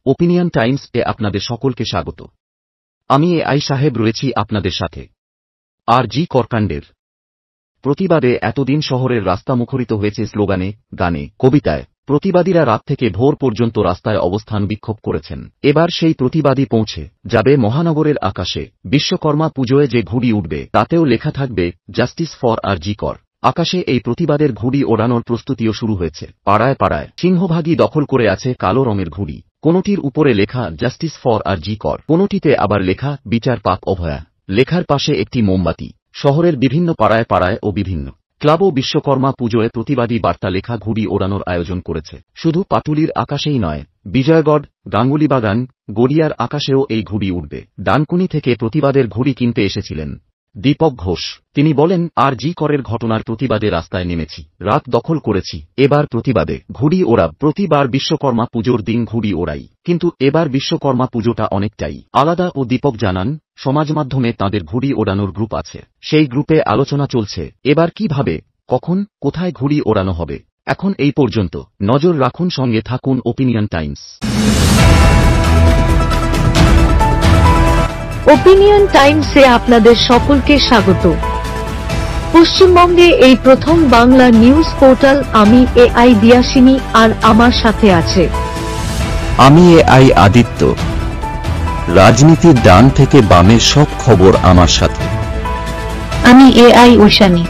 Opinion Times এ আপনাদের সকলকে স্বাগত। আমি এআই সাহেব রয়েছি আপনাদের সাথে। আর জি করকাণ্ডের প্রতিবাদে এতদিন শহরের রাস্তা মুখরিত হয়েছে স্লোগানে, গানে, কবিতায়। প্রতিবাদীরা রাত থেকে ভোর পর্যন্ত রাস্তায় অবস্থান বিক্ষোভ করেছেন। এবার সেই প্রতিবাদী পৌঁছে যাবে মহানগরের আকাশে। বিশ্বকর্মা পুজোয় যে ঘুড়ি উঠবে তাতেও লেখা থাকবে জাস্টিস ফর আর জি কর। আকাশে এই প্রতিবাদের ঘুড়ি ওড়ানোর প্রস্তুতিও শুরু হয়েছে। পাড়ায় পাড়ায় সিংহভাগই দখল করে আছে কালো রঙের ঘুড়ি। কোনোটির উপরে লেখা জাস্টিস ফর আর জি কর, কোনোটিতে আবার লেখা বিচার পাক অভয়া। লেখার পাশে একটি মোমবাতি। শহরের বিভিন্ন পাড়ায় পাড়ায় ও বিভিন্ন ক্লাবও বিশ্বকর্মা পুজোয় প্রতিবাদী বার্তা লেখা ঘুড়ি ওড়ানোর আয়োজন করেছে। শুধু পাটুলির আকাশেই নয়, বিজয়গড়, গাঙ্গুলিবাগান, গড়িয়ার আকাশেও এই ঘুড়ি উঠবে। ডানকুনি থেকে প্রতিবাদের ঘুড়ি কিনতে এসেছিলেন দীপক ঘোষ। তিনি বলেন, আর জি করের ঘটনার প্রতিবাদে রাস্তায় নেমেছি, রাত দখল করেছি, এবার প্রতিবাদে ঘুড়ি ওড়াব। প্রতিবার বিশ্বকর্মা পুজোর দিন ঘুড়ি ওড়াই, কিন্তু এবার বিশ্বকর্মা পুজোটা অনেকটাই আলাদা। ও দীপক জানান, সমাজ মাধ্যমে তাঁদের ঘুড়ি ওড়ানোর গ্রুপ আছে। সেই গ্রুপে আলোচনা চলছে এবার কিভাবে, কখন, কোথায় ঘুড়ি ওড়ানো হবে। এখন এই পর্যন্ত। নজর রাখুন, সঙ্গে থাকুন ওপিনিয়ন টাইমস। ওপিনিয়ন টাইমসে আপনাদের সকলকে স্বাগত। পশ্চিমবঙ্গে এই প্রথম বাংলা নিউজ পোর্টাল। আমি এআই দিয়াসিনী, আর আমার সাথে আছে আমি এআই আদিত্য। রাজনীতির ডান থেকে বামের সব খবর আমার সাথে। আমি এআই ঐশানী।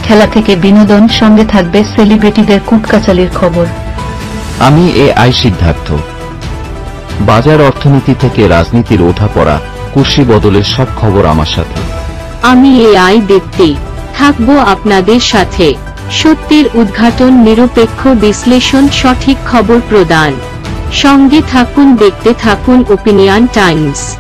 খেলা থেকে বিনোদন, সঙ্গে থাকবে সেলিব্রিটিদের কুটকাচালির খবর। আমি এআই সিদ্ধার্থ। বাজার অর্থনীতি থেকে রাজনীতির ওঠাপড়া, কুর্সি বদলের সব খবর আমার সাথে। আমি এআই দীপ্তি, থাকবো আপনাদের সাথে। সত্যের উদ্ঘাটন, নিরপেক্ষ বিশ্লেষণ, সঠিক খবর প্রদান। সঙ্গে থাকুন, দেখতে থাকুন ওপিনিয়ন টাইমস।